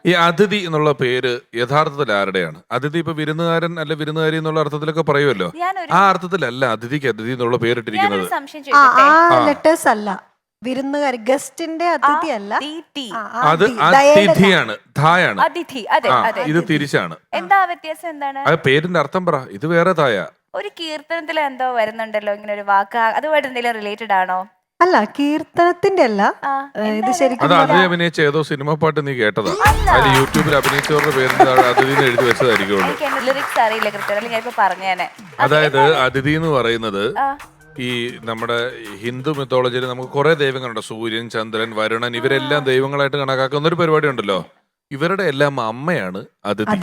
ഈ അതിഥി എന്നുള്ള പേര് യഥാർത്ഥത്തിൽ ആരുടെയാണ്? അതിഥി ഇപ്പൊ വിരുന്നുകാരൻ അല്ല വിരുന്നുകാരി എന്നുള്ള അർത്ഥത്തിലൊക്കെ പറയുമല്ലോ. ആ അർത്ഥത്തിലല്ല അതിഥിക്ക് അതിഥി എന്നുള്ള പേരിട്ടിരിക്കുന്നത്. ലെറ്റേഴ്സ് അല്ല, വിരുന്നുകാരി ഗസ്റ്റിന്റെ അതിഥി അല്ല, അത് അതിഥിയാണ്, ധായാണ്. ഇത് തിരിച്ചാണ്. എന്താ വ്യത്യാസം? എന്താണ് അത് പേരിന്റെ അർത്ഥം പറ. ഇത് വേറെ തായ. ഒരു കീർത്തനത്തിൽ എന്തോ വരുന്നുണ്ടല്ലോ ഇങ്ങനെ ഒരു വാക്ക്, അതുമായിട്ട് എന്തെങ്കിലും റിലേറ്റഡ് ആണോ? അല്ല, കീർത്തനത്തിന്റെ അല്ല. ഇത് ശരിക്കും അത് അതിഥി അഭിനയിച്ച ഏതോ സിനിമ പാട്ട് നീ കേട്ടതാ. അതിൽ യൂട്യൂബിൽ അഭിനയിച്ചവരുടെ പേരിൽ അതിഥിന്ന് എഴുതി വെച്ചതായിരിക്കുള്ളൂ. ലിറിക്സ് അറിയില്ല കൃത്യം, ഞാൻ ഇപ്പൊ പറഞ്ഞേനെ. അതായത് അതിഥി എന്ന് പറയുന്നത് ഈ നമ്മുടെ ഹിന്ദു മിത്തോളജിയിൽ നമുക്ക് കുറെ ദൈവങ്ങളുണ്ട്. സൂര്യൻ, ചന്ദ്രൻ, വരുണൻ, ഇവരെല്ലാം ദൈവങ്ങളായിട്ട് കണക്കാക്കുന്ന ഒരു പരിപാടി ഉണ്ടല്ലോ. ഇവരുടെ എല്ലാം അമ്മയാണ് അതിഥി.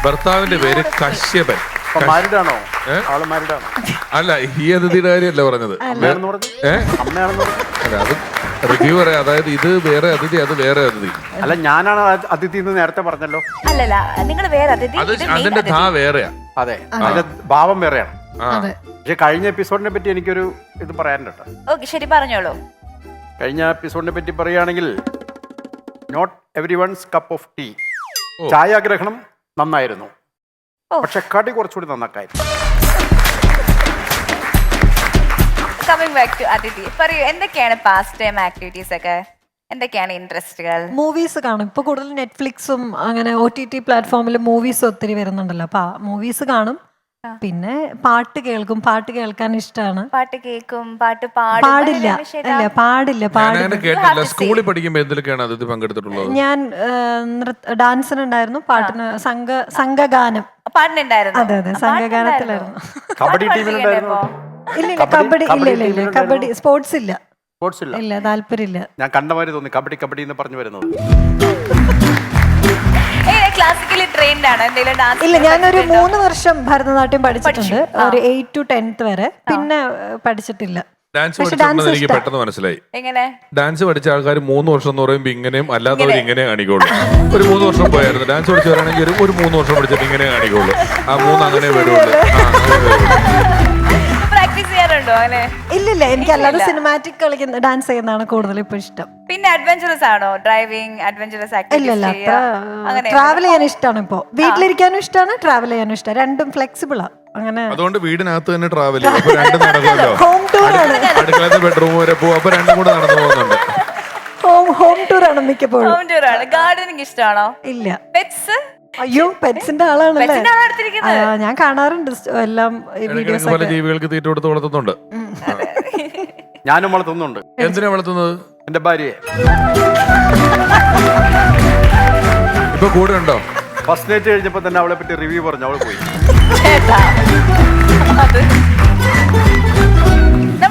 ഭർത്താവിന്റെ പേര് കശ്യപൻ. അല്ല, ഈ അതിഥിയുടെ കാര്യമല്ല പറഞ്ഞത്. അല്ല, അത് റിവ്യൂ പറയാം. അതായത് ഇത് വേറെ അതിഥി, അത് വേറെ അതിഥി. അല്ല, ഞാനാണ് അതിഥി എന്ന് നേരത്തെ പറഞ്ഞല്ലോ. അല്ലല്ല, നിങ്ങൾ വേറെ അതിഥി, അതിന്റെ ധാ വേറെയാ. അതെ, അതിന്റെ ഭാവം വേറെയാണ്. പക്ഷെ കഴിഞ്ഞ എപ്പിസോഡിനെ പറ്റി എനിക്കൊരു ഇത് പറയാനുണ്ട്. ഓക്കെ, ശരി, പറഞ്ഞോളൂ. കഴിഞ്ഞ എപ്പിസോഡിനെ പറ്റി പറയുകയാണെങ്കിൽ not everyone's cup of tea. ഛായാഗ്രഹണം നന്നായിരുന്നു, പക്ഷെ കടി കുറച്ചുകൂടി നന്നാക്കായിരുന്നു. കമ്മിങ് ബാക്ക് ടു അതിഥി, പറയൂ, എന്തൊക്കെയാണ് പാസ്റ്റ് ടൈം ആക്ടിവിറ്റീസ് ഒക്കെ? എന്തൊക്കെയാണ് ഇൻട്രസ്റ്റുകൾ? മൂവീസ് കാണും. ഇപ്പൊ കൂടുതൽ നെറ്റ്ഫ്ലിക്സും അങ്ങനെ OTT പ്ലാറ്റ്ഫോമിൽ മൂവീസ് ഒത്തിരി വരുന്നുണ്ടല്ലോ. അപ്പൊ മൂവീസ് കാണും. പിന്നെ പാട്ട് കേൾക്കും. പാട്ട് കേൾക്കാൻ ഇഷ്ടമാണ്. പാട്ട് കേൾക്കും, പാട്ട് പാടില്ല. അല്ല, പാടില്ല. കേട്ടില്ല. സ്കൂളിൽ പഠിക്കുമ്പോ എന്തിലൊക്കെയാണ് അതിഥി പങ്കെടുത്തിട്ടുള്ളത്? ഞാൻ ഡാൻസിനുണ്ടായിരുന്നു, പാട്ടിന് സംഘഗാനം പാടിനുണ്ടായിരുന്നു. അതെ അതെ, സംഘഗാനത്തിലായിരുന്നു. കബഡി ടീമിലുണ്ടായിരുന്നു. ഇല്ല, കബഡി ഇല്ല, കബഡി സ്പോർട്സ് ഇല്ല. സ്പോർട്സ് ഇല്ല, ഇല്ല, താല്പര്യമില്ല. ഞാൻ കണ്ടമാതിരി തോന്നി കബഡി കബഡി എന്ന് പറഞ്ഞു വരുന്നത്. ക്ലാസിക്കലി ട്രെയിൻഡ് ആണ് എന്തെങ്കിലും ഡാൻസ്? ഇല്ല, ഞാനൊരു 3 വർഷം ഭരതനാട്യം പഠിച്ചിട്ടുണ്ട്, ഒരു 8 to 10th വരെ. പിന്നെ പഠിച്ചിട്ടില്ല. ഡാൻസ് പഠിച്ചിട്ടുണ്ടെന്ന് എനിക്ക് പെട്ടെന്ന് മനസ്സിലായി. എങ്ങനെ? ഡാൻസ് പഠിച്ച ആൾക്കാർ 3 വർഷം എന്ന് പറയുമ്പോൾ ഇങ്ങനെയും അല്ലാത്തവർ ഇങ്ങനെ കാണിക്കുള്ളൂ. ഒരു 3 വർഷം പോയായിരുന്നു ഡാൻസ് പഠിച്ചു വരാണെങ്കിൽ ഒരു 3 വർഷം പഠിച്ചിട്ട് ഇങ്ങനെ കാണിക്കുള്ളൂ. ആ 3 അങ്ങനെ വരുള്ളൂ. പ്രാക്ടീസ് ചെയ്യാറുണ്ടോ അങ്ങനെ? ഇല്ലില്ല, എനിക്ക് അല്ലാതെ സിനിമാറ്റിക് കളിക്കുന്ന ഡാൻസ് ചെയ്യുന്നതാണ് കൂടുതൽ ഇപ്പൊ ഇഷ്ടം. പിന്നെ അഡ്വഞ്ചറസ് ആണോ? ഡ്രൈവിംഗ്, അഡ്വഞ്ചറസ് ഇല്ലല്ല, ട്രാവൽ ചെയ്യാൻ ഇഷ്ടമാണ്. ഇപ്പൊ വീട്ടിലിരിക്കാനും ഇഷ്ടമാണ്, ട്രാവൽ ചെയ്യാനും ഇഷ്ടമാണ്. രണ്ടും ഫ്ലെക്സിബിളാ. അങ്ങനെ അതുകൊണ്ട് വീടിനകത്ത് തന്നെ ട്രാവൽ ചെയ്യും. അപ്പൊ രണ്ടും നടക്കുമല്ലോ. ഹോം ടൂർ ആണ്. അടുക്കളത്തെ ബെഡ്റൂം വരെ പോകും. അപ്പൊ രണ്ടും കൂടെ നടന്നു പോകുന്നുണ്ട്. ഹോം ടൂർ ആണ് മിക്കപ്പോഴും. ഹോം ടൂർ ആണ്. ഗാർഡനിങ് ഇഷ്ടമാണോ? ഇല്ല. പെറ്റ്സ്? അയ്യോ, പെറ്റ്സിന്റെ ആളാണല്ലേ. ഞാൻ കാണാറുണ്ട് എല്ലാം വീഡിയോസ്. പല ജീവികൾക്ക് തീറ്റ കൊടുത്ത് വളർത്തുന്നുണ്ട്. ഞാനും വളർത്തുന്നുണ്ട്. എന്തിനാ വളർത്തുന്നത്? എന്റെ ഭാര്യയെ. ഇപ്പൊ കൂടെ ഉണ്ടോ? ഫസ്റ്റ് നൈറ്റ് കഴിഞ്ഞപ്പോ തന്നെ അവളെ പറ്റി റിവ്യൂ പറഞ്ഞു, അവൾ പോയി.